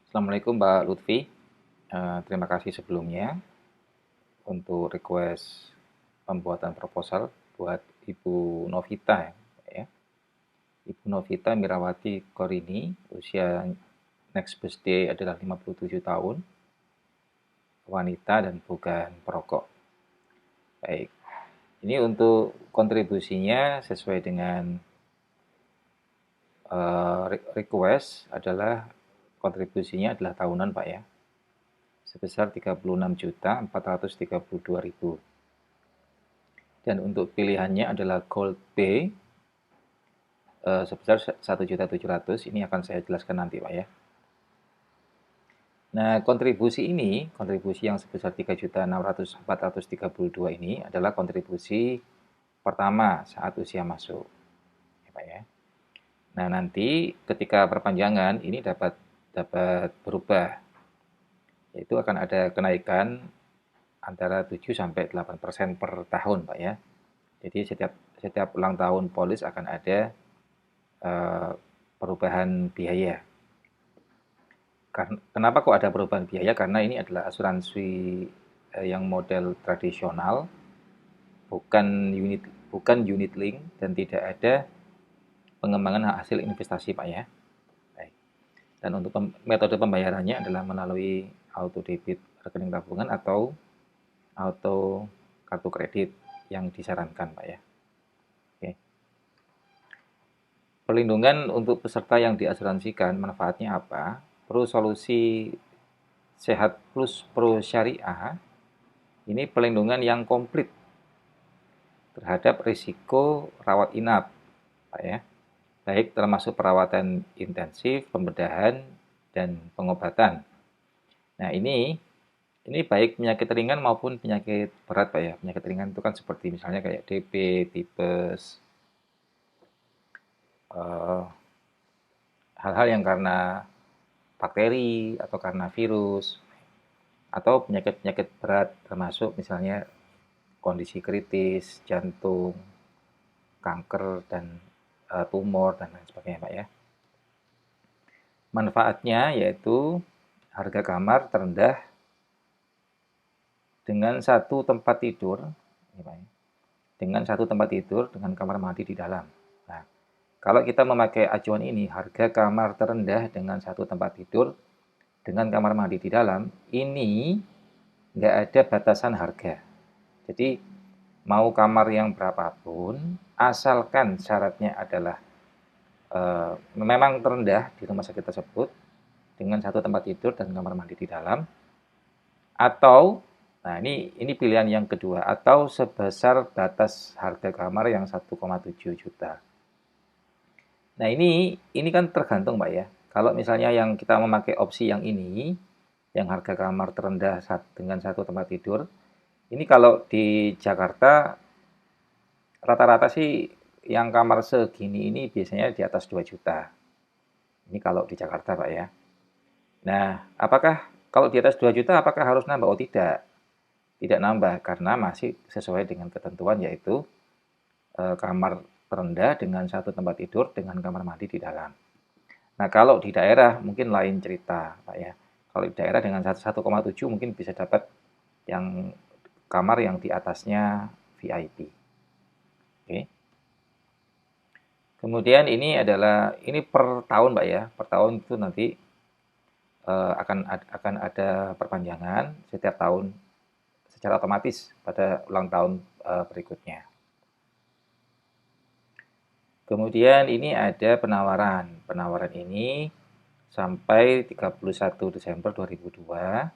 Assalamualaikum Mbak Lutfi. Terima kasih sebelumnya untuk request pembuatan proposal buat Ibu Novita ya. Ibu Novita Mirawati Korini, usia next birthday adalah 57 tahun, wanita dan bukan perokok. Baik, ini untuk kontribusinya sesuai dengan request adalah kontribusinya adalah tahunan Pak ya, sebesar 36.432.000. Dan untuk pilihannya adalah Gold B sebesar 1.700.000. Ini akan saya jelaskan nanti Pak ya. Nah, kontribusi ini, kontribusi yang sebesar 3.432 ini adalah kontribusi pertama saat usia masuk. Ya, Pak ya. Nah, nanti ketika perpanjangan ini dapat berubah. Yaitu akan ada kenaikan antara 7 sampai 8% per tahun, Pak ya. Jadi setiap ulang tahun polis akan ada perubahan biaya. Kenapa kok ada perubahan biaya? Karena ini adalah asuransi yang model tradisional, bukan unit link dan tidak ada pengembangan hasil investasi, Pak ya. Baik. Dan untuk metode pembayarannya adalah melalui auto debit rekening tabungan atau auto kartu kredit yang disarankan, Pak ya. Oke. Perlindungan untuk peserta yang diasuransikan manfaatnya apa? Pro Solusi Sehat Plus Pro Syariah ini perlindungan yang komplit terhadap risiko rawat inap, Pak ya. Baik termasuk perawatan intensif, pembedahan, dan pengobatan. Nah, ini baik penyakit ringan maupun penyakit berat, Pak ya. Penyakit ringan itu kan seperti misalnya kayak DB, tipes, hal-hal yang karena bakteri atau karena virus, atau penyakit-penyakit berat termasuk misalnya kondisi kritis, jantung, kanker, dan tumor, dan lain sebagainya, Pak ya. Manfaatnya yaitu harga kamar terendah dengan satu tempat tidur, ya, Pak ya, dengan satu tempat tidur dengan kamar mandi di dalam. Nah, kalau kita memakai acuan ini, harga kamar terendah dengan satu tempat tidur dengan kamar mandi di dalam, ini nggak ada batasan harga. Jadi, mau kamar yang berapapun, asalkan syaratnya adalah memang terendah di rumah sakit tersebut, dengan satu tempat tidur dan kamar mandi di dalam, atau, nah ini pilihan yang kedua, atau sebesar batas harga kamar yang 1,7 juta. Nah, ini kan tergantung, Pak ya. Kalau misalnya yang kita memakai opsi yang ini, yang harga kamar terendah dengan satu tempat tidur, ini kalau di Jakarta rata-rata sih yang kamar segini ini biasanya di atas 2 juta. Ini kalau di Jakarta, Pak ya. Nah, apakah kalau di atas 2 juta apakah harus nambah? Oh, tidak. Tidak nambah karena masih sesuai dengan ketentuan yaitu kamar terendah dengan satu tempat tidur dengan kamar mandi di dalam. Nah, kalau di daerah mungkin lain cerita, Pak ya. Kalau di daerah dengan 1,7 mungkin bisa dapat yang kamar yang di atasnya VIP. Oke. Kemudian ini per tahun, Pak ya. Per tahun itu nanti akan ada perpanjangan setiap tahun secara otomatis pada ulang tahun berikutnya. Kemudian ini ada penawaran. Penawaran ini sampai 31 Desember 2002,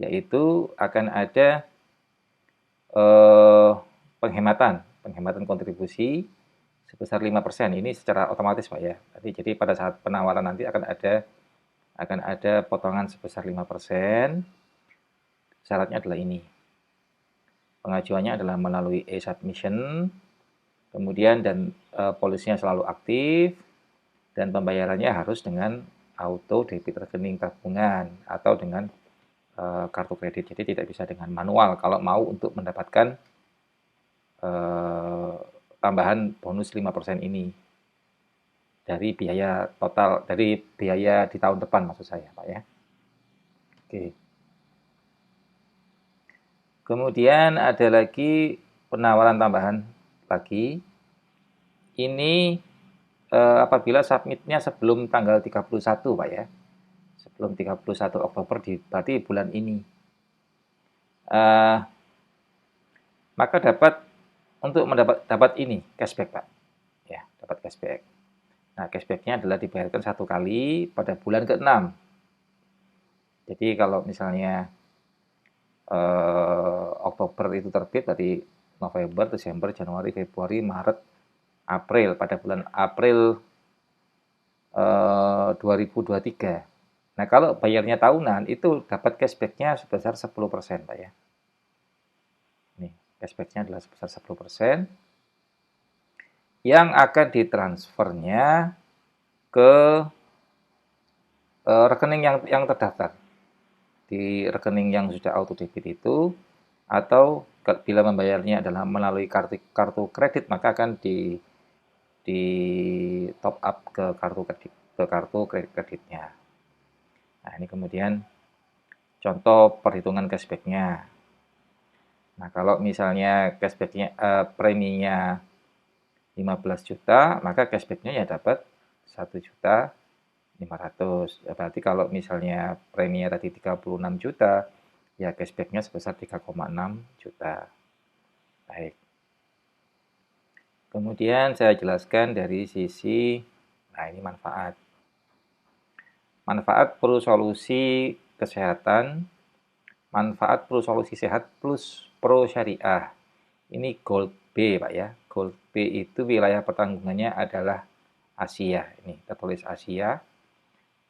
yaitu akan ada penghematan kontribusi sebesar 5%. Ini secara otomatis, Pak ya. Jadi pada saat penawaran nanti akan ada potongan sebesar 5%. Syaratnya adalah ini. Pengajuannya adalah melalui e-submission, kemudian dan polisinya selalu aktif, dan pembayarannya harus dengan auto debit rekening tabungan atau dengan kartu kredit. Jadi tidak bisa dengan manual kalau mau untuk mendapatkan tambahan bonus 5% ini dari biaya total, dari biaya di tahun depan maksud saya, Pak ya. Oke. Kemudian ada lagi penawaran tambahan lagi. Ini apabila submitnya sebelum tanggal 31, Pak ya. Sebelum 31 Oktober berarti bulan ini. Maka untuk dapat ini cashback, Pak. Ya, dapat cashback. Nah, cashback-nya adalah dibayarkan 1 kali pada bulan ke-6. Jadi kalau misalnya Oktober itu terbit, berarti November, Desember, Januari, Februari, Maret, April. Pada bulan April 2023. Nah, kalau bayarnya tahunan itu dapat cashback-nya sebesar 10%, Pak ya. Nih, cashback-nya adalah sebesar 10% yang akan ditransfernya ke rekening yang terdaftar. Di rekening yang sudah auto debit itu, atau bila membayarnya adalah melalui kartu kredit, maka akan di top up ke kartu kreditnya. Nah, ini kemudian contoh perhitungan cashback-nya. Nah, kalau misalnya cashback-nya preminya 15 juta, maka cashback-nya ya dapat 1.500.000. Ya, berarti kalau misalnya preminya tadi 36 juta, ya cashback-nya sebesar 3,6 juta. Baik. Kemudian saya jelaskan dari sisi, nah ini manfaat. Manfaat pro solusi kesehatan, manfaat pro solusi sehat plus pro syariah. Ini Gold B, Pak ya. Gold B itu wilayah pertanggungannya adalah Asia. Ini kita tulis Asia.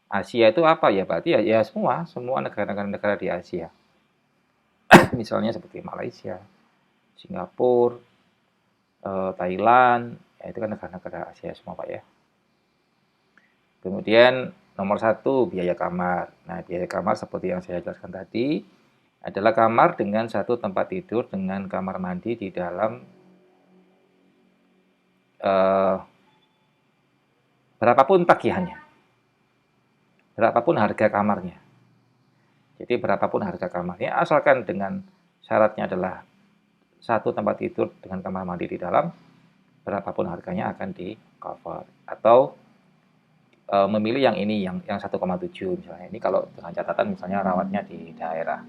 Asia itu apa ya? Berarti ya semua negara-negara di Asia. Misalnya seperti Malaysia, Singapura, Thailand, ya itu kan negara-negara Asia semua, Pak ya. Kemudian nomor 1 biaya kamar. Nah, biaya kamar seperti yang saya jelaskan tadi adalah kamar dengan satu tempat tidur dengan kamar mandi di dalam berapapun tagihannya, berapapun harga kamarnya. Jadi berapapun harga kamarnya, asalkan dengan syaratnya adalah satu tempat tidur dengan kamar mandi di dalam, berapapun harganya akan di cover. Atau memilih yang ini, yang 1,7 misalnya. Ini kalau dengan catatan misalnya rawatnya di daerah.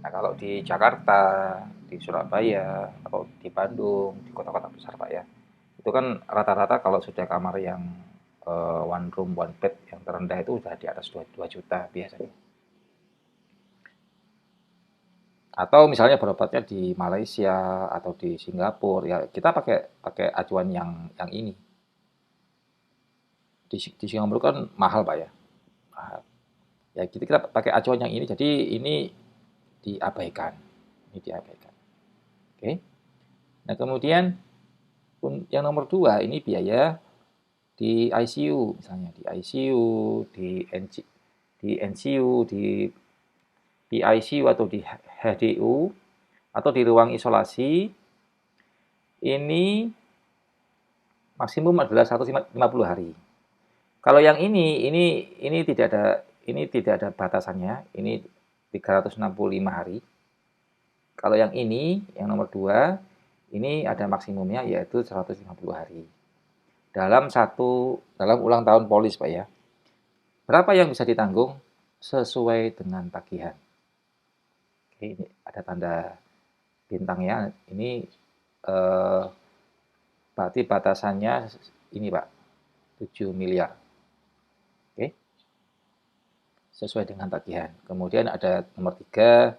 Nah, kalau di Jakarta, di Surabaya, atau di Bandung, di kota-kota besar, Pak ya, itu kan rata-rata kalau sudah kamar yang one room, one bed yang terendah itu sudah di atas 2 juta biasanya. Atau misalnya berobatnya di Malaysia atau di Singapura, ya kita pakai acuan yang ini. Di Singapura kan mahal, Pak ya. Mahal. Ya kita pakai acuan yang ini, jadi ini diabaikan. Ini diabaikan. Oke. Nah, kemudian yang nomor 2 ini biaya di ICU, misalnya di ICU, di NCU, di PICU atau di HDU atau di ruang isolasi, ini maksimum adalah 150 hari. Kalau yang ini tidak ada batasannya, ini 365 hari. Kalau yang ini, yang nomor 2, ini ada maksimumnya yaitu 150 hari. Dalam ulang tahun polis, Pak ya. Berapa yang bisa ditanggung? Sesuai dengan tagihan. Oke, ini ada tanda bintangnya. Ini berarti batasannya ini, Pak, 7 miliar. Oke. Sesuai dengan tagihan. Kemudian ada nomor 3,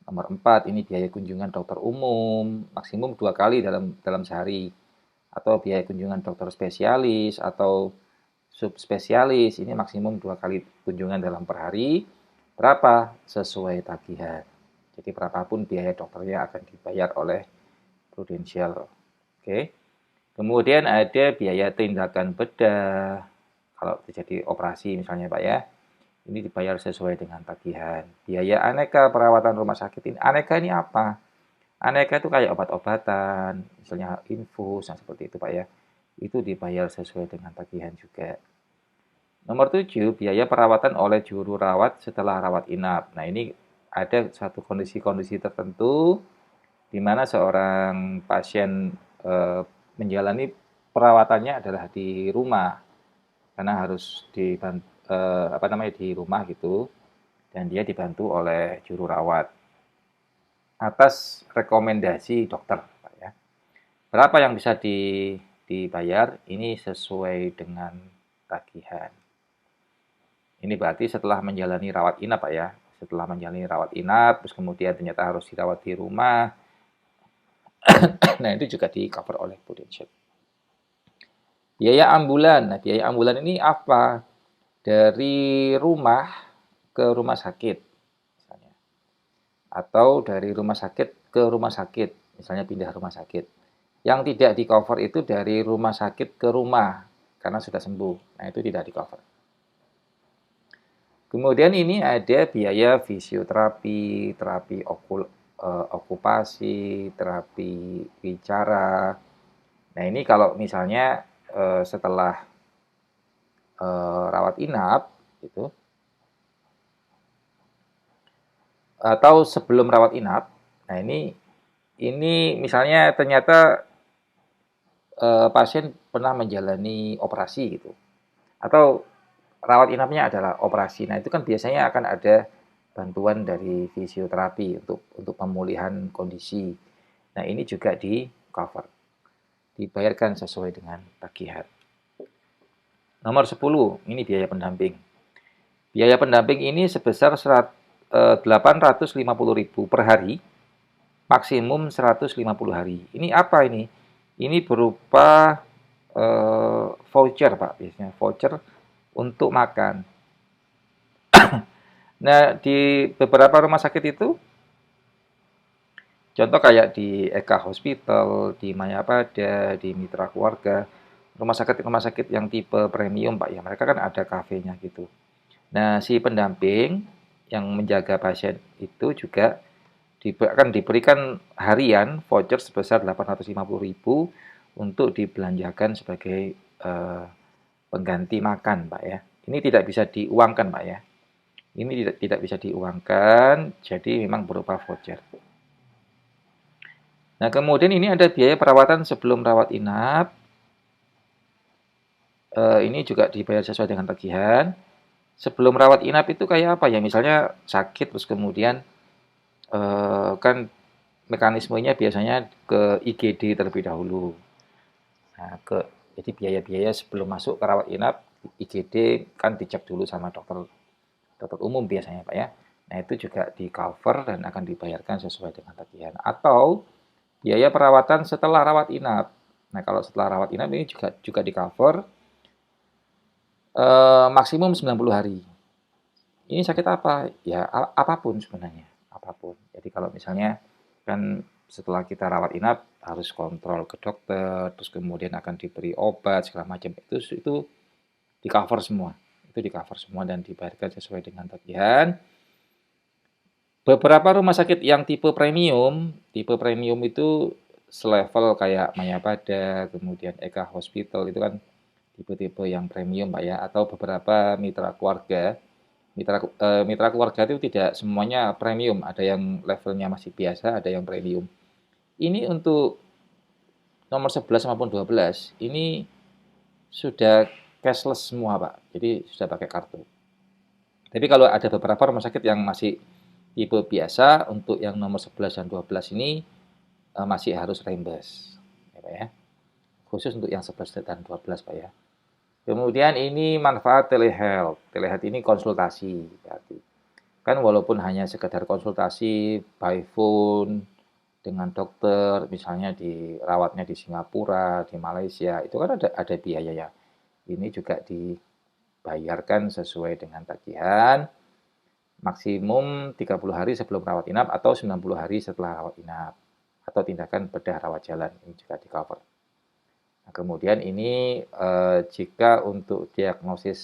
nomor 4, ini biaya kunjungan dokter umum, maksimum 2 kali dalam sehari. Atau biaya kunjungan dokter spesialis atau subspesialis, ini maksimum 2 kali kunjungan dalam per hari. Berapa? Sesuai tagihan. Jadi berapapun biaya dokternya akan dibayar oleh Prudential. Oke. Kemudian ada biaya tindakan bedah. Kalau terjadi operasi misalnya, Pak ya. Ini dibayar sesuai dengan tagihan. Biaya aneka perawatan rumah sakit ini. Aneka ini apa? Aneka itu kayak obat-obatan, misalnya infus, yang seperti itu, Pak ya. Itu dibayar sesuai dengan tagihan juga. Nomor 7, biaya perawatan oleh juru rawat setelah rawat inap. Nah, ini ada satu kondisi-kondisi tertentu di mana seorang pasien menjalani perawatannya adalah di rumah karena harus di rumah gitu dan dia dibantu oleh juru rawat atas rekomendasi dokter, Pak ya. Berapa yang bisa dibayar? Ini sesuai dengan tagihan. Ini berarti setelah menjalani rawat inap, Pak ya. Setelah menjalani rawat inap, terus kemudian ternyata harus dirawat di rumah. Nah, itu juga di-cover oleh Prudential. Biaya ambulan. Nah, biaya ambulan ini apa? Dari rumah ke rumah sakit, misalnya. Atau dari rumah sakit ke rumah sakit, misalnya pindah rumah sakit. Yang tidak di-cover itu dari rumah sakit ke rumah, karena sudah sembuh. Nah, itu tidak di-cover. Kemudian ini ada biaya fisioterapi, terapi okupasi, terapi bicara. Nah, ini kalau misalnya setelah rawat inap gitu atau sebelum rawat inap. Nah, ini misalnya ternyata pasien pernah menjalani operasi gitu. Atau rawat inapnya adalah operasi. Nah, itu kan biasanya akan ada bantuan dari fisioterapi untuk pemulihan kondisi. Nah, ini juga di-cover, dibayarkan sesuai dengan tagihan. Nomor 10, ini biaya pendamping. Biaya pendamping ini sebesar 850.000 per hari, maksimum 150 hari. Ini apa ini? Ini berupa voucher, Pak, biasanya voucher untuk makan. Nah, di beberapa rumah sakit itu, contoh kayak di Eka Hospital, di Mayapada, di Mitra Keluarga, rumah sakit yang tipe premium, Pak ya, mereka kan ada kafenya gitu. Nah, si pendamping yang menjaga pasien itu juga akan diberikan harian voucher sebesar 850.000 untuk dibelanjakan sebagai pengganti makan, Pak ya. Ini tidak bisa diuangkan, Pak ya. Ini tidak bisa diuangkan, jadi memang berupa voucher. Nah, kemudian ini ada biaya perawatan sebelum rawat inap. Ini juga dibayar sesuai dengan tagihan. Sebelum rawat inap itu kayak apa ya? Misalnya sakit terus kemudian kan mekanismenya biasanya ke IGD terlebih dahulu. Nah, jadi biaya-biaya sebelum masuk ke rawat inap, IGD kan dicek dulu sama dokter dokter umum biasanya, Pak ya. Nah, itu juga di-cover dan akan dibayarkan sesuai dengan tagihan. Atau biaya perawatan setelah rawat inap. Nah, kalau setelah rawat inap ini juga di-cover maksimum 90 hari. Ini sakit apa? Ya, apapun sebenarnya, apapun. Jadi kalau misalnya kan setelah kita rawat inap harus kontrol ke dokter, terus kemudian akan diberi obat segala macam. Itu di-cover semua. Itu di-cover semua dan dibayarkan sesuai dengan tagihan. Beberapa rumah sakit yang tipe premium itu selevel kayak Mayapada, kemudian Eka Hospital itu kan tipe-tipe yang premium, Pak ya, atau beberapa mitra keluarga. Mitra keluarga itu tidak semuanya premium, ada yang levelnya masih biasa, ada yang premium. Ini untuk nomor 11 maupun 12, ini sudah cashless semua, Pak. Jadi sudah pakai kartu. Tapi kalau ada beberapa rumah sakit yang masih tipe biasa, untuk yang nomor 11 dan 12 ini masih harus reimburse, ya, Pak ya. Khusus untuk yang 11 dan 12, Pak ya. Kemudian ini manfaat telehealth. Telehealth ini konsultasi, berarti. Kan walaupun hanya sekedar konsultasi by phone dengan dokter, misalnya dirawatnya di Singapura, di Malaysia, itu kan ada biaya ya. Ini juga dibayarkan sesuai dengan tagihan, maksimum 30 hari sebelum rawat inap atau 90 hari setelah rawat inap. Atau tindakan bedah rawat jalan, ini juga di-cover. Nah, kemudian ini jika untuk diagnosis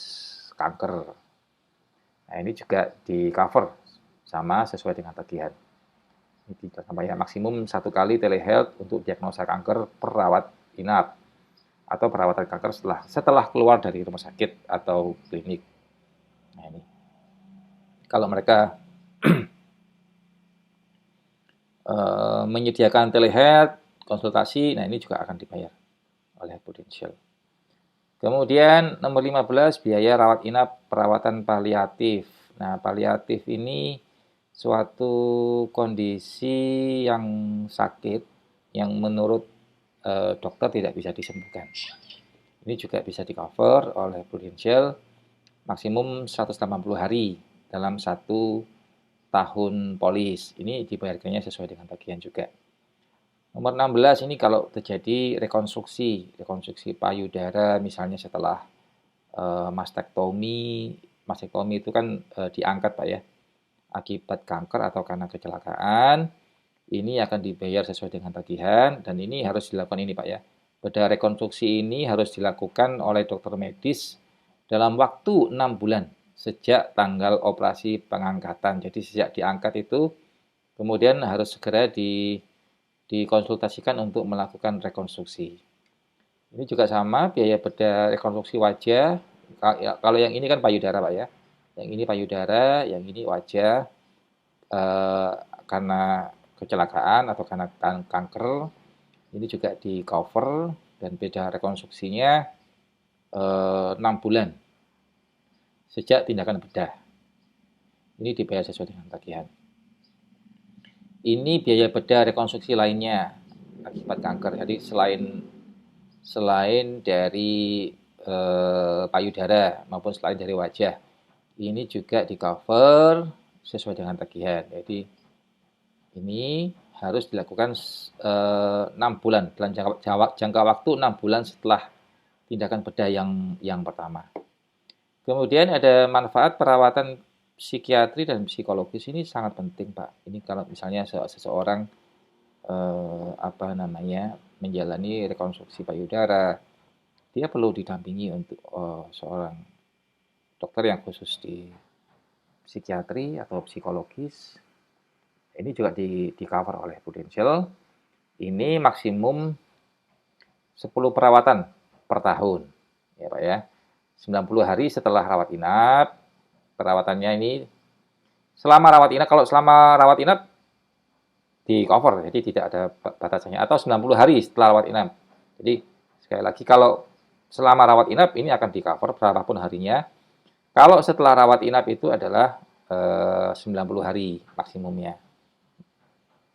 kanker, nah ini juga di-cover sama sesuai dengan tagihan. Ini sampai ya maksimum 1 kali telehealth untuk diagnosa kanker per rawat inap. atau perawatan kanker setelah keluar dari rumah sakit atau klinik. Nah, ini kalau mereka menyediakan telehealth, konsultasi, nah ini juga akan dibayar oleh Prudential. Kemudian nomor 15, biaya rawat inap perawatan paliatif. Nah, paliatif ini suatu kondisi yang sakit yang menurut dokter tidak bisa disembuhkan. Ini juga bisa di-cover oleh Prudential maksimum 180 hari dalam 1 tahun polis. Ini dibayarkannya sesuai dengan tagihan juga. Nomor 16 ini kalau terjadi rekonstruksi payudara misalnya setelah mastektomi. Mastektomi itu kan diangkat Pak ya, akibat kanker atau karena kecelakaan. Ini akan dibayar sesuai dengan tagihan dan ini harus dilakukan ini Pak ya. Bedah rekonstruksi ini harus dilakukan oleh dokter medis dalam waktu 6 bulan sejak tanggal operasi pengangkatan. Jadi sejak diangkat itu kemudian harus segera dikonsultasikan untuk melakukan rekonstruksi. Ini juga sama, biaya bedah rekonstruksi wajah. Kalau yang ini kan payudara Pak ya. Yang ini payudara, yang ini wajah. Karena kecelakaan atau karena kanker, ini juga di cover dan beda rekonstruksinya 6 bulan sejak tindakan bedah. Ini dibayar sesuai dengan tagihan. Ini biaya bedah rekonstruksi lainnya akibat kanker. Jadi selain dari payudara maupun selain dari wajah, ini juga di cover sesuai dengan tagihan. Jadi ini harus dilakukan 6 bulan dalam jangka waktu 6 bulan setelah tindakan bedah yang pertama. Kemudian ada manfaat perawatan psikiatri dan psikologis, ini sangat penting Pak. Ini kalau misalnya seseorang menjalani rekonstruksi payudara, dia perlu didampingi untuk seorang dokter yang khusus di psikiatri atau psikologis. Ini juga di cover oleh Prudential. Ini maksimum 10 perawatan per tahun. Ya Pak ya. 90 hari setelah rawat inap. Perawatannya ini selama rawat inap, kalau selama rawat inap di cover, jadi tidak ada batasannya. Atau 90 hari setelah rawat inap. Jadi sekali lagi kalau selama rawat inap ini akan di cover berapapun harinya. Kalau setelah rawat inap itu adalah 90 hari maksimumnya.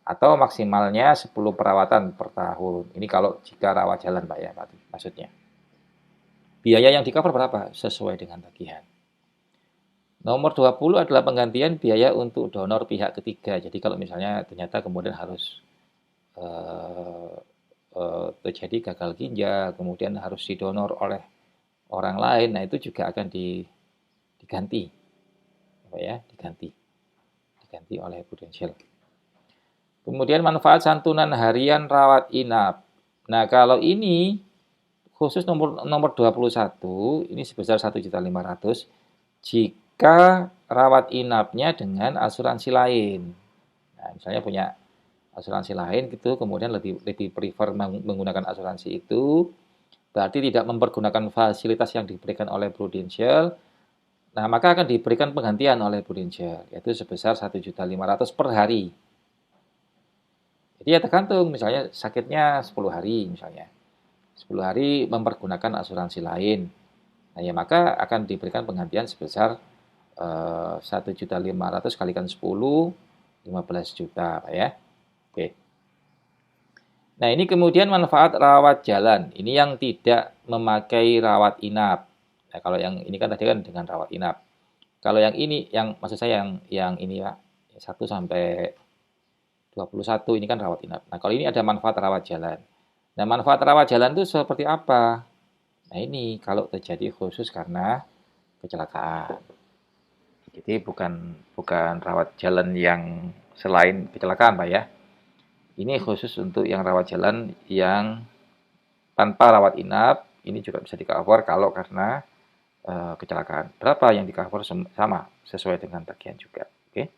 Atau maksimalnya 10 perawatan per tahun. Ini kalau jika rawat jalan Pak ya, maksudnya. Biaya yang di-cover berapa? Sesuai dengan tagihan. Nomor 20 adalah penggantian biaya untuk donor pihak ketiga. Jadi kalau misalnya ternyata kemudian harus terjadi gagal ginjal, kemudian harus didonor oleh orang lain, nah itu juga akan diganti. Apa ya? Diganti oleh Prudential. Kemudian manfaat santunan harian rawat inap. Nah, kalau ini khusus nomor 21 ini sebesar 1.500.000 jika rawat inapnya dengan asuransi lain. Nah, misalnya punya asuransi lain gitu, kemudian lebih prefer menggunakan asuransi itu, berarti tidak mempergunakan fasilitas yang diberikan oleh Prudential. Nah, maka akan diberikan penggantian oleh Prudential, yaitu sebesar 1.500.000 per hari. Jadi ya tergantung, misalnya sakitnya 10 hari misalnya. 10 hari mempergunakan asuransi lain. Nah, ya maka akan diberikan penggantian sebesar 1.500.000 kalikan 10, 15 juta Pak ya. Oke. Nah, ini kemudian manfaat rawat jalan. Ini yang tidak memakai rawat inap. Nah, kalau yang ini kan tadi kan dengan rawat inap. Kalau yang ini, yang maksud saya yang ini Pak, 1 sampai 21 ini kan rawat inap. Nah, kalau ini ada manfaat rawat jalan. Nah, manfaat rawat jalan itu seperti apa? Nah, ini kalau terjadi khusus karena kecelakaan. Jadi bukan rawat jalan yang selain kecelakaan, Pak ya. Ini khusus untuk yang rawat jalan yang tanpa rawat inap. Ini juga bisa di-cover kalau karena kecelakaan. Berapa yang di-cover sama sesuai dengan tagihan juga. Oke.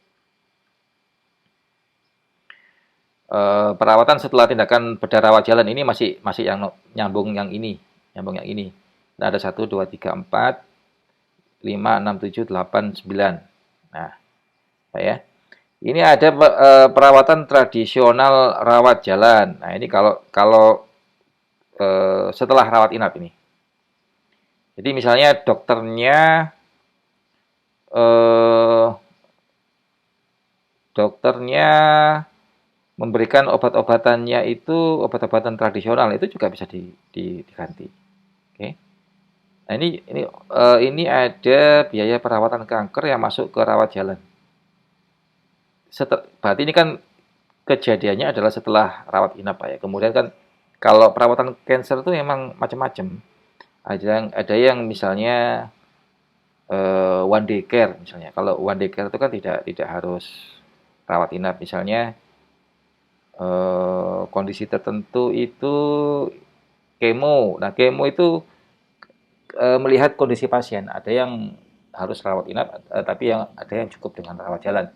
Perawatan setelah tindakan bedah rawat jalan ini masih yang nyambung yang ini. Nyambung yang ini. Nah, ada 1, 2, 3, 4, 5, 6, 7, 8, 9. Nah, Pak ya. Ini ada perawatan tradisional rawat jalan. Nah, ini kalau kalau setelah rawat inap ini. Jadi misalnya eh, dokternya memberikan obat-obatannya itu obat-obatan tradisional itu juga bisa diganti. Oke. Nah, ini ada biaya perawatan kanker yang masuk ke rawat jalan. Berarti ini kan kejadiannya adalah setelah rawat inap, Pak ya. Kemudian kan kalau perawatan cancer itu memang macam-macam. Ada yang misalnya one day care misalnya. Kalau one day care itu kan tidak harus rawat inap. Misalnya kondisi tertentu itu kemo. Nah, kemo itu melihat kondisi pasien. Ada yang harus rawat inap, tapi ada yang cukup dengan rawat jalan.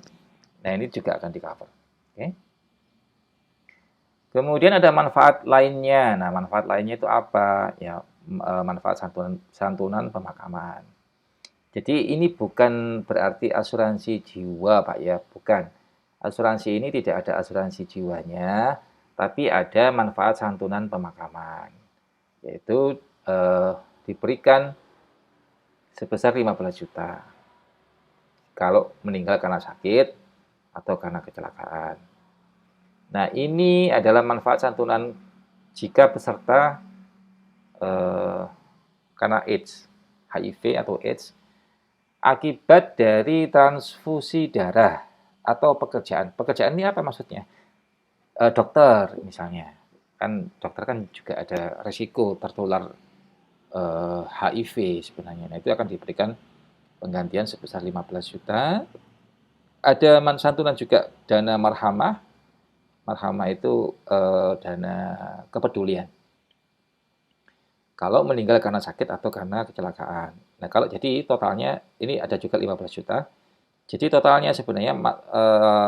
Nah, ini juga akan di-cover. Oke. Kemudian ada manfaat lainnya. Nah, manfaat lainnya itu apa? Ya, manfaat santunan pemakaman. Jadi ini bukan berarti asuransi jiwa, Pak ya, bukan. Asuransi ini tidak ada asuransi jiwanya, tapi ada manfaat santunan pemakaman. Yaitu diberikan sebesar 15 juta kalau meninggal karena sakit atau karena kecelakaan. Nah, ini adalah manfaat santunan jika peserta karena AIDS, HIV atau AIDS, akibat dari transfusi darah atau pekerjaan. Pekerjaan ini apa maksudnya? Dokter misalnya. Kan dokter kan juga ada resiko tertular HIV sebenarnya. Nah, itu akan diberikan penggantian sebesar 15 juta. Ada santunan juga dana marhamah. Marhamah itu dana kepedulian. Kalau meninggal karena sakit atau karena kecelakaan. Nah, kalau jadi totalnya ini ada juga 15 juta. Jadi totalnya sebenarnya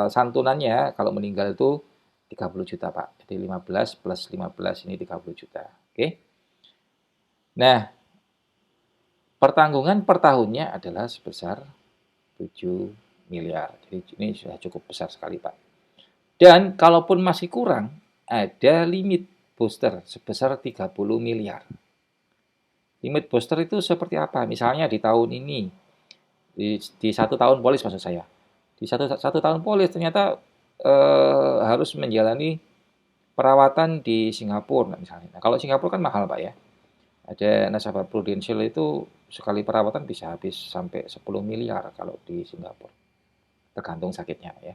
santunannya kalau meninggal itu 30 juta, Pak. Jadi 15 plus 15 ini 30 juta. Oke. Nah, pertanggungan per tahunnya adalah sebesar 7 miliar. Jadi ini sudah cukup besar sekali, Pak. Dan kalaupun masih kurang, ada limit booster sebesar 30 miliar. Limit booster itu seperti apa? Misalnya di tahun ini, di 1 tahun polis maksud saya. Di satu tahun polis ternyata harus menjalani perawatan di Singapura misalnya. Nah, kalau Singapura kan mahal, Pak ya. Ada nasabah Prudential itu sekali perawatan bisa habis sampai 10 miliar kalau di Singapura. Tergantung sakitnya ya.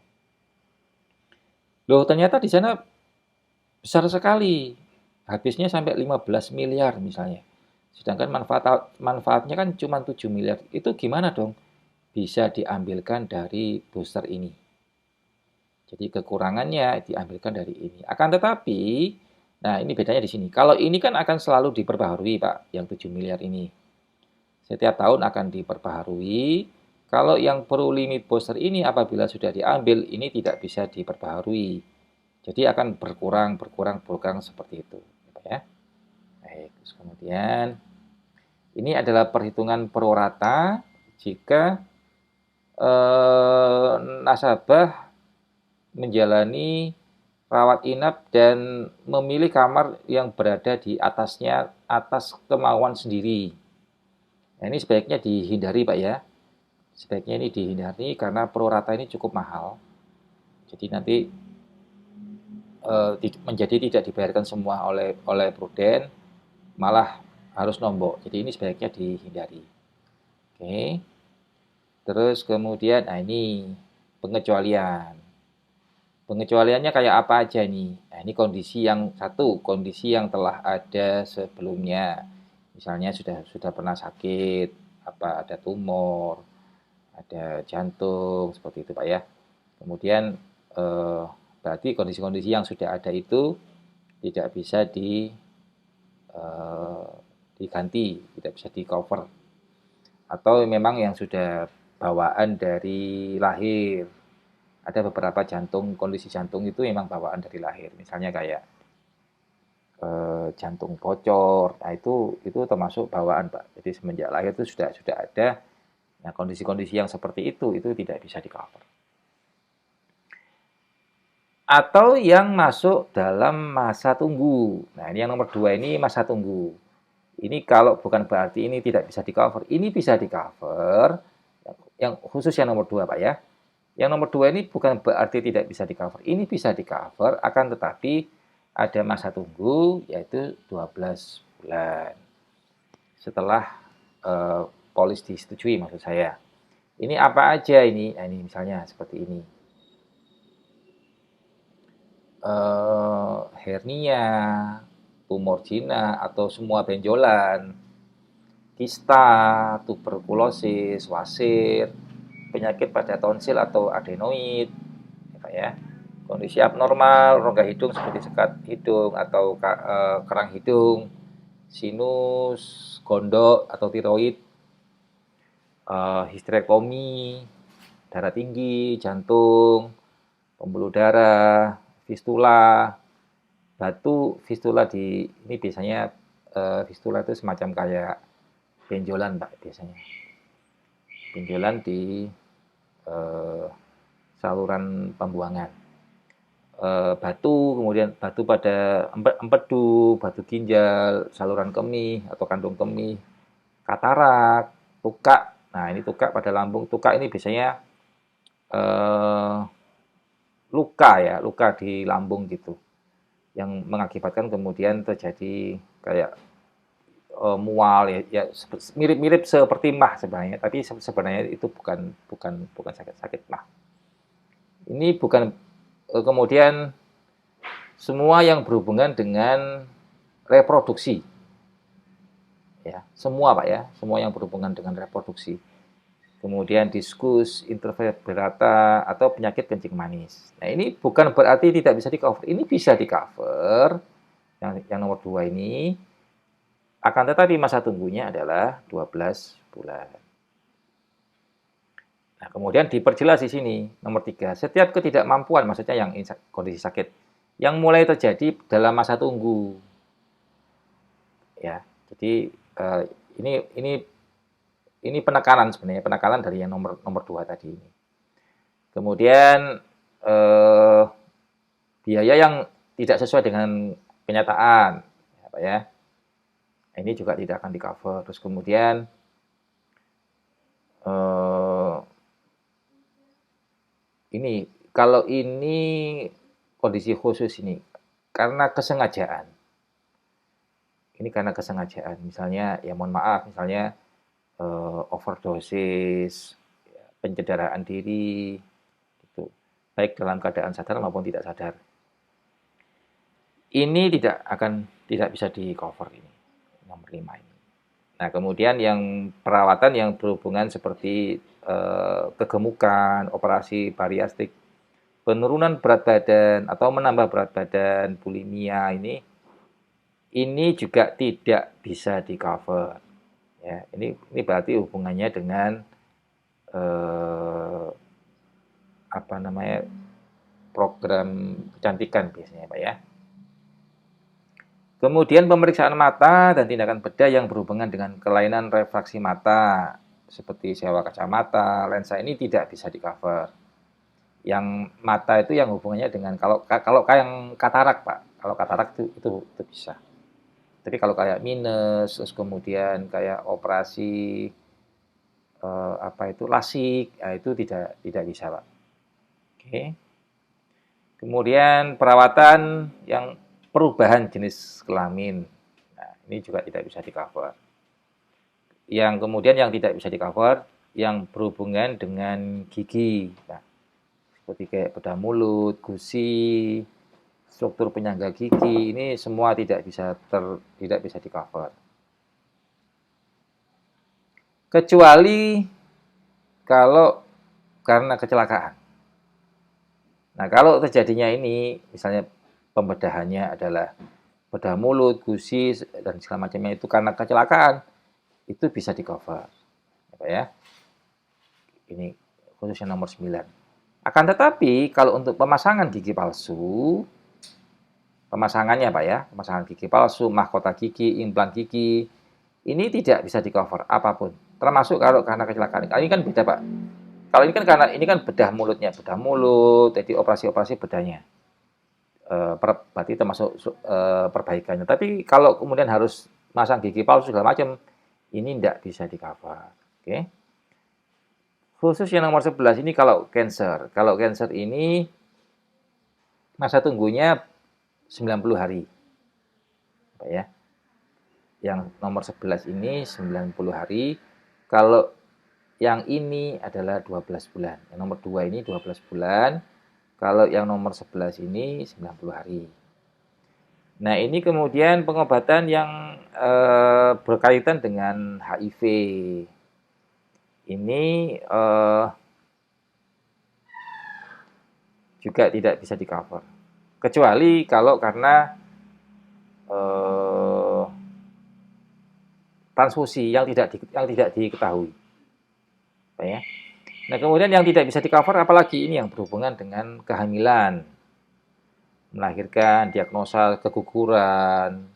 Loh, ternyata di sana besar sekali. Habisnya sampai 15 miliar misalnya. Sedangkan manfaatnya kan cuma 7 miliar. Itu gimana dong? Bisa diambilkan dari booster ini. Jadi kekurangannya diambilkan dari ini. Akan tetapi, nah ini bedanya di sini. Kalau ini kan akan selalu diperbaharui, Pak, yang 7 miliar ini. Setiap tahun akan diperbaharui. Kalau yang perlu limit booster ini apabila sudah diambil, ini tidak bisa diperbaharui. Jadi akan berkurang seperti itu. Ya. Baik, terus kemudian ini adalah perhitungan pro rata jika nasabah menjalani rawat inap dan memilih kamar yang berada di atasnya atas kemauan sendiri. Nah, ini sebaiknya dihindari, Pak ya. Sebaiknya ini dihindari karena pro rata ini cukup mahal. Jadi nanti menjadi tidak dibayarkan semua oleh Pruden, malah harus nombok. Jadi ini sebaiknya dihindari. Oke. Terus kemudian, nah ini pengecualian. Pengecualiannya kayak apa aja nih? Nah, ini kondisi yang satu, kondisi yang telah ada sebelumnya. Misalnya sudah pernah sakit, ada tumor, ada jantung, seperti itu, Pak ya. Kemudian berarti kondisi-kondisi yang sudah ada itu tidak bisa diganti, tidak bisa di-cover. Atau memang yang sudah bawaan dari lahir. Ada beberapa kondisi jantung itu memang bawaan dari lahir. Misalnya kayak jantung bocor. Nah, itu termasuk bawaan, Pak. Jadi semenjak lahir itu sudah ada. Nah, kondisi-kondisi yang seperti itu tidak bisa di-cover. Atau yang masuk dalam masa tunggu. Nah, ini yang nomor 2 ini masa tunggu. Ini kalau bukan berarti ini tidak bisa di-cover. Ini bisa di-cover. Yang khusus yang nomor 2, Pak ya. Yang nomor 2 ini bukan berarti tidak bisa di-cover. Ini bisa di-cover, akan tetapi ada masa tunggu, yaitu 12 bulan. Setelah polis disetujui, maksud saya. Ini apa aja ini? Nah, ini misalnya seperti ini. Hernia, tumor jina, atau semua benjolan, kista, tuberkulosis, wasir, penyakit pada tonsil atau adenoid, ya, kondisi abnormal rongga hidung seperti sekat hidung atau kerang hidung, sinus, gondok atau tiroid, histerektomi, darah tinggi, jantung, pembuluh darah, fistula, batu fistula ini biasanya fistula itu semacam kayak benjolan, Pak, biasanya. Benjolan di saluran pembuangan. Batu, kemudian batu pada empedu, batu ginjal, saluran kemih atau kantong kemih, katarak, tukak. Nah, ini tukak pada lambung. Tukak ini biasanya luka ya, luka di lambung gitu, yang mengakibatkan kemudian terjadi kayak mual ya mirip-mirip seperti mah sebenarnya, tapi sebenarnya itu bukan sakit mah. Ini bukan kemudian semua yang berhubungan dengan reproduksi. Ya, semua Pak ya, semua yang berhubungan dengan reproduksi. Kemudian diskus, intravertebrata atau penyakit kencing manis. Nah, ini bukan berarti tidak bisa di-cover. Ini bisa di-cover. Yang nomor 2 ini. Akan tetapi masa tunggunya adalah 12 bulan. Nah, kemudian diperjelas di sini, nomor 3, setiap ketidakmampuan, maksudnya yang kondisi sakit, yang mulai terjadi dalam masa tunggu. Ya, jadi ini penekanan sebenarnya, penekanan dari yang nomor 2 tadi ini. Kemudian biaya yang tidak sesuai dengan kenyataan, ya, Pak ya. Ini juga tidak akan di-cover. Terus kemudian ini kalau ini kondisi khusus ini karena kesengajaan. Ini karena kesengajaan. Misalnya ya mohon maaf, misalnya overdosis, pencederaan diri, gitu. Baik dalam keadaan sadar maupun tidak sadar. Ini tidak bisa di-cover ini. Nomor 5 ini. Nah, kemudian yang perawatan yang berhubungan seperti kegemukan, operasi bariatrik, penurunan berat badan atau menambah berat badan, bulimia ini juga tidak bisa di-cover. Ya, ini berarti hubungannya dengan program kecantikan biasanya, Pak ya. Kemudian pemeriksaan mata dan tindakan bedah yang berhubungan dengan kelainan refraksi mata seperti sewa kacamata, lensa ini tidak bisa di-cover. Yang mata itu yang hubungannya dengan kalau yang katarak, Pak. Kalau katarak itu bisa. Tapi kalau kayak minus, terus kemudian kayak operasi lasik, ya itu tidak bisa, Pak. Oke. Kemudian perawatan yang perubahan jenis kelamin. Nah, ini juga tidak bisa di-cover. Yang kemudian yang tidak bisa di-cover yang berhubungan dengan gigi. Nah, seperti kayak bedah mulut, gusi, struktur penyangga gigi, ini semua tidak bisa di-cover. Kecuali kalau karena kecelakaan. Nah, kalau terjadinya ini, misalnya pembedahannya adalah bedah mulut, gusi, dan segala macamnya itu karena kecelakaan, itu bisa di-cover. Ya. Ini khususnya nomor 9. Akan tetapi, kalau untuk pemasangan gigi palsu, pemasangannya Pak ya, pemasangan gigi palsu, mahkota gigi, implan gigi, ini tidak bisa di cover apapun. Termasuk kalau karena kecelakaan. Ini kan beda Pak. Kalau ini kan karena ini kan bedah mulutnya, bedah mulut, jadi operasi-operasi bedahnya. Berarti termasuk perbaikannya. Tapi kalau kemudian harus masang gigi palsu segala macam, ini tidak bisa di cover. Oke. Khusus yang nomor 11 ini kalau cancer. Kalau cancer ini masa tunggunya 90 hari. Pak ya. Yang nomor 11 ini 90 hari. Kalau yang ini adalah 12 bulan. Yang nomor 2 ini 12 bulan. Kalau yang nomor 11 ini 90 hari. Nah, ini kemudian pengobatan yang berkaitan dengan HIV. Ini juga tidak bisa di-cover. Kecuali kalau karena transfusi yang tidak diketahui. Ya. Nah, kemudian yang tidak bisa di-cover apalagi ini yang berhubungan dengan kehamilan. Melahirkan, diagnosa keguguran,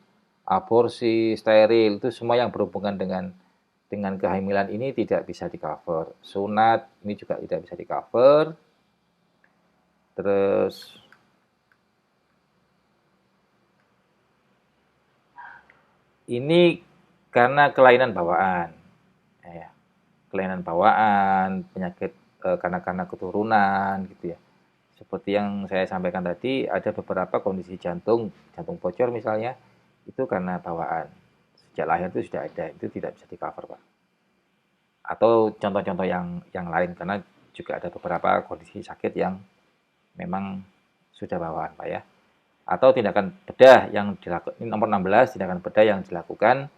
aborsi, steril, itu semua yang berhubungan dengan kehamilan ini tidak bisa di-cover. Sunat ini juga tidak bisa di-cover. Terus ini karena kelainan bawaan. Ya, kelainan bawaan, penyakit karena keturunan gitu ya. Seperti yang saya sampaikan tadi, ada beberapa kondisi jantung bocor misalnya, itu karena bawaan. Sejak lahir itu sudah ada, itu tidak bisa di-cover, Pak. Atau contoh-contoh yang lain, karena juga ada beberapa kondisi sakit yang memang sudah bawaan, Pak ya. Atau tindakan bedah yang dilakukan, ini nomor 16, tindakan bedah yang dilakukan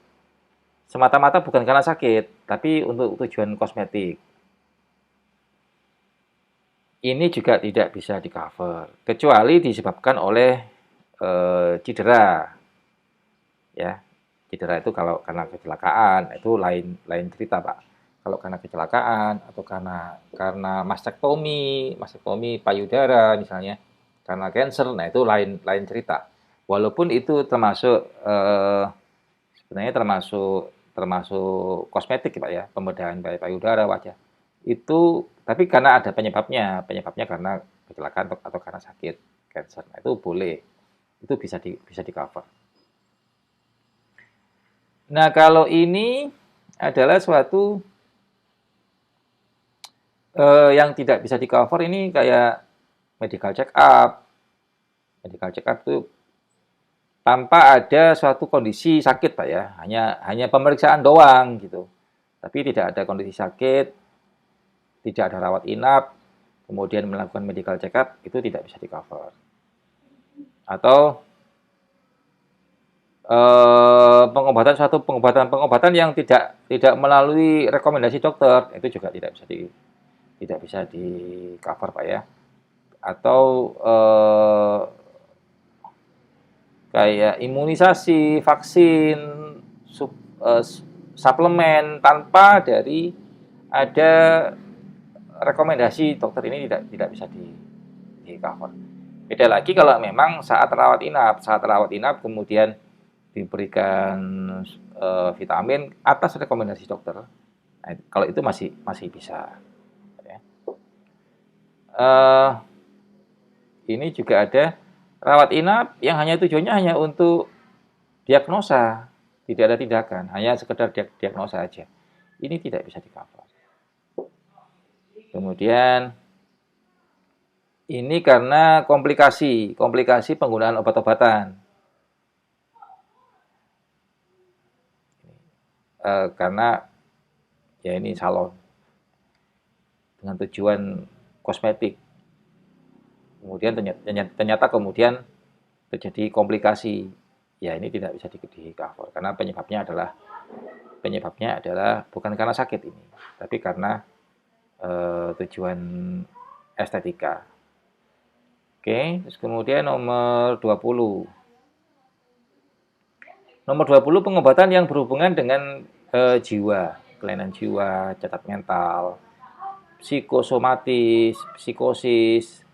semata-mata bukan karena sakit, tapi untuk tujuan kosmetik. Ini juga tidak bisa di-cover, kecuali disebabkan oleh cedera. Ya, cedera itu kalau karena kecelakaan, itu lain cerita, Pak. Kalau karena kecelakaan atau karena mastektomi payudara misalnya, karena cancer, nah itu lain cerita. Walaupun itu termasuk sebenarnya termasuk kosmetik, Pak ya, pembedahan payudara, wajah. Itu tapi karena ada penyebabnya karena kecelakaan atau karena sakit cancer. Nah, itu boleh. Itu bisa di-cover. Nah, kalau ini adalah suatu yang tidak bisa di-cover, ini kayak medical check up. Medical check up itu tanpa ada suatu kondisi sakit, Pak ya. Hanya pemeriksaan doang gitu. Tapi tidak ada kondisi sakit, tidak ada rawat inap, kemudian melakukan medical check up, itu tidak bisa di-cover. Atau pengobatan yang tidak melalui rekomendasi dokter, itu juga tidak bisa di cover, Pak ya. Atau kayak imunisasi, vaksin, suplemen tanpa dari ada rekomendasi dokter, ini tidak bisa di cover. Beda lagi kalau memang saat rawat inap kemudian diberikan vitamin atas rekomendasi dokter. Nah, kalau itu masih bisa. Ya. Ini juga ada rawat inap yang hanya tujuannya hanya untuk diagnosa, tidak ada tindakan, hanya sekedar diagnosa aja. Ini tidak bisa di-cover. Kemudian ini karena komplikasi penggunaan obat-obatan. Karena ya ini salon dengan tujuan kosmetik. Kemudian ternyata kemudian terjadi komplikasi. Ya ini tidak bisa di-cover karena penyebabnya adalah bukan karena sakit ini, tapi karena tujuan estetika. Oke, terus kemudian nomor 20. Nomor 20 pengobatan yang berhubungan dengan jiwa, kelainan jiwa, cacat mental, psikosomatis, psikosis.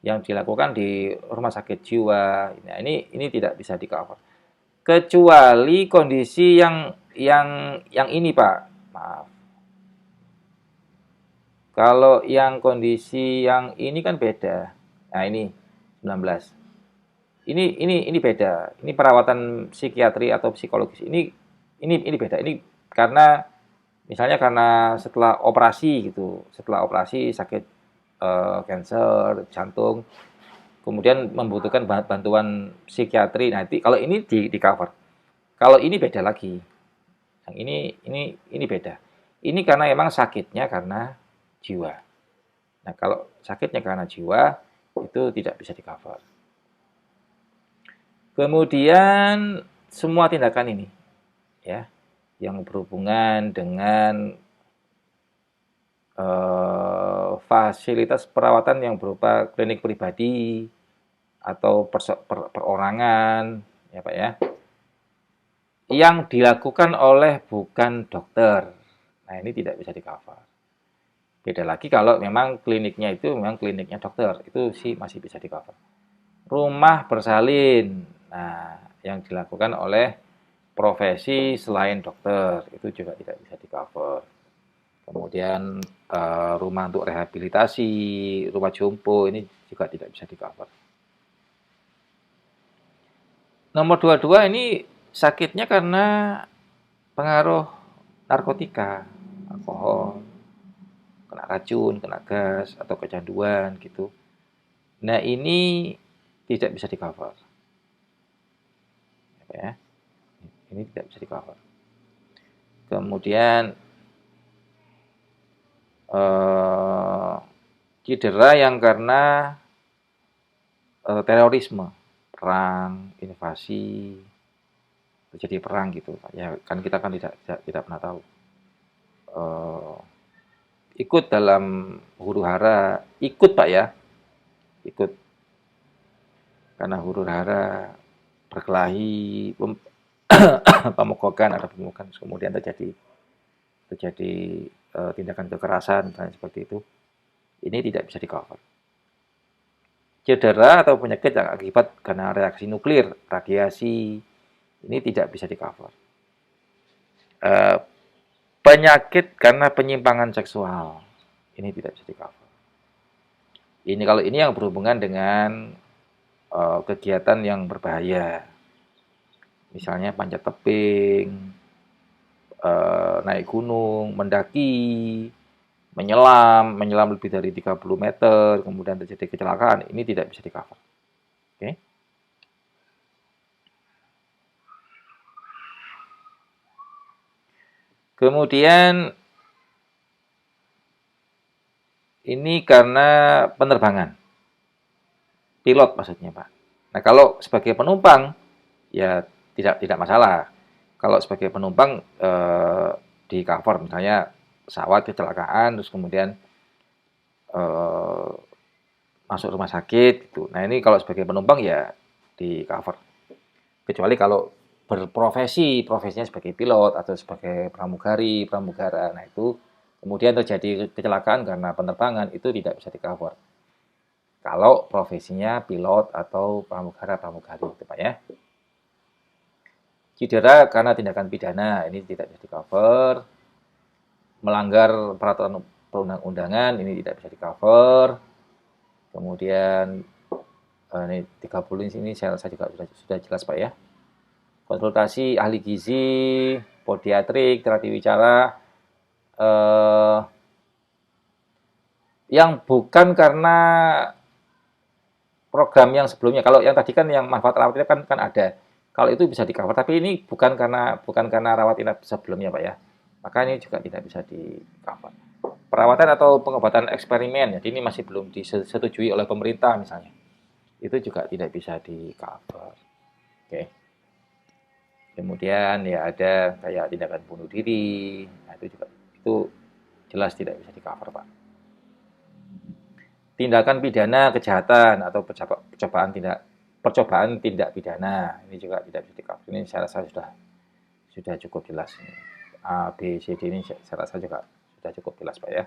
yang dilakukan di rumah sakit jiwa. Nah, ini tidak bisa di-cover. Kecuali kondisi yang ini, Pak. Maaf. Kalau yang kondisi yang ini kan beda. Nah, ini 19. Ini beda. Ini perawatan psikiatri atau psikologis. Ini beda. Ini karena misalnya karena setelah operasi gitu, setelah operasi sakit cancer, jantung, kemudian membutuhkan bantuan psikiatri. Nanti kalau ini di cover. Kalau ini beda lagi. Yang ini beda. Ini karena emang sakitnya karena jiwa. Nah, kalau sakitnya karena jiwa itu tidak bisa di cover. Kemudian semua tindakan ini ya yang berhubungan dengan fasilitas perawatan yang berupa klinik pribadi atau perorangan ya Pak ya, yang dilakukan oleh bukan dokter. Nah, ini tidak bisa di-cover. Beda lagi kalau memang kliniknya itu memang kliniknya dokter, itu sih masih bisa di-cover. Rumah bersalin, nah yang dilakukan oleh profesi selain dokter, itu juga tidak bisa di-cover. Kemudian rumah untuk rehabilitasi, rumah jompo, ini juga tidak bisa di-cover. Nomor 22 ini sakitnya karena pengaruh narkotika, alkohol, kena racun, kena gas, atau kecanduan gitu. Nah, ini tidak bisa di-cover. Ya, ini tidak bisa di-cover. Kemudian cedera yang karena terorisme, perang, invasi, terjadi perang gitu. Ya, kan kita kan tidak pernah tahu. Ikut dalam huru-hara, ikut Pak ya, ikut karena huru-hara berkelahi, pemogokan, ada pemogokan, kemudian terjadi tindakan kekerasan misalnya seperti itu. Ini tidak bisa di-cover. Cedera atau penyakit yang akibat karena reaksi nuklir, radiasi, ini tidak bisa di-cover. Penyakit karena penyimpangan seksual, ini tidak bisa di-cover. Ini kalau ini yang berhubungan dengan kegiatan yang berbahaya, misalnya panjat tebing, naik gunung, mendaki, menyelam lebih dari 30 meter, kemudian terjadi kecelakaan, ini tidak bisa di-cover. Oke. Kemudian ini karena penerbangan, pilot maksudnya Pak. Nah, kalau sebagai penumpang ya tidak masalah. Kalau sebagai penumpang di cover misalnya pesawat kecelakaan terus kemudian eh, masuk rumah sakit gitu. Nah, ini kalau sebagai penumpang ya di cover. Kecuali kalau profesinya sebagai pilot atau sebagai pramugara. Nah, itu kemudian terjadi kecelakaan karena penerbangan itu tidak bisa di cover. Kalau profesinya pilot atau pramugara-pramugari itu Pak ya. Cedera karena tindakan pidana ini tidak bisa di-cover. Melanggar peraturan perundang-undangan ini tidak bisa di-cover. Kemudian ini 30 ini saya rasa juga sudah jelas Pak ya. Konsultasi ahli gizi, podiatrik, terapi bicara yang bukan karena program yang sebelumnya. Kalau yang tadi kan yang manfaat rawat inap kan ada. Kalau itu bisa di-cover, tapi ini bukan karena rawat inap sebelumnya, Pak ya. Maka ini juga tidak bisa di-cover. Perawatan atau pengobatan eksperimen, jadi ini masih belum disetujui oleh pemerintah misalnya. Itu juga tidak bisa di-cover. Oke. Kemudian ya ada kayak tindakan bunuh diri, nah itu jelas tidak bisa di-cover, Pak. Tindakan pidana kejahatan atau percobaan tindak pidana ini juga tidak bisa di-cover. Ini saya rasa sudah cukup jelas. A, B, C, D ini saya rasa juga sudah cukup jelas Pak ya.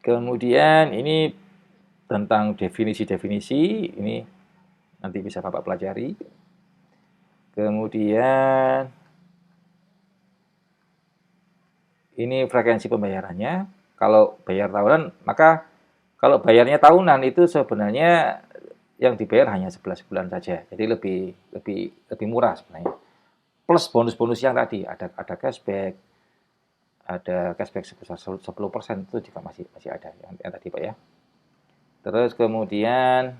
Kemudian ini tentang definisi-definisi, ini nanti bisa Bapak pelajari. Kemudian ini frekuensi pembayarannya. Kalau bayar tahunan, maka kalau bayarnya tahunan itu sebenarnya yang dibayar hanya 11 bulan saja. Jadi lebih murah sebenarnya. Plus bonus-bonus yang tadi, ada cashback sebesar 10% itu juga masih ada yang tadi Pak ya. Terus kemudian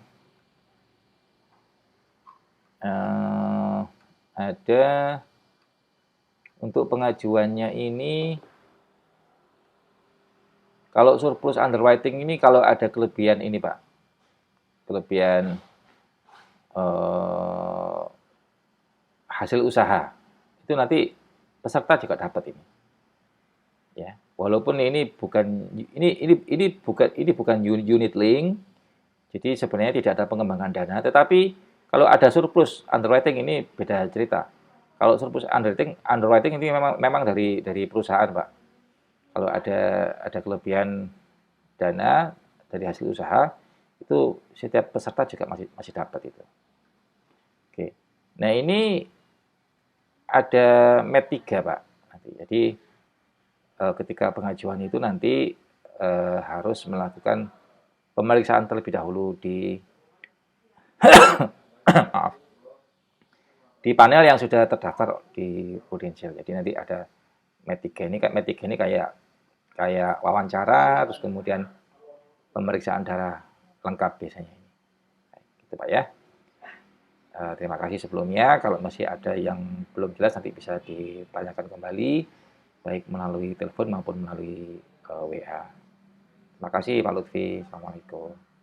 ada untuk pengajuannya ini, kalau surplus underwriting ini kalau ada kelebihan ini Pak, kelebihan hasil usaha, itu nanti peserta juga dapat ini. Ya, walaupun ini bukan unit link, jadi sebenarnya tidak ada pengembangan dana, tetapi kalau ada surplus underwriting ini beda cerita. Kalau surplus underwriting ini memang dari perusahaan, Pak. Kalau ada kelebihan dana dari hasil usaha, itu setiap peserta juga masih dapat itu. Oke. Nah, ini ada MET 3, Pak. Jadi ketika pengajuan itu nanti harus melakukan pemeriksaan terlebih dahulu di maaf, di panel yang sudah terdaftar di Prudential. Jadi nanti ada MET 3 ini, kayak wawancara, terus kemudian pemeriksaan darah lengkap biasanya. Gitu Pak ya. Terima kasih sebelumnya. Kalau masih ada yang belum jelas nanti bisa ditanyakan kembali, baik melalui telepon maupun melalui WA. Terima kasih Pak Lutfi. Assalamualaikum.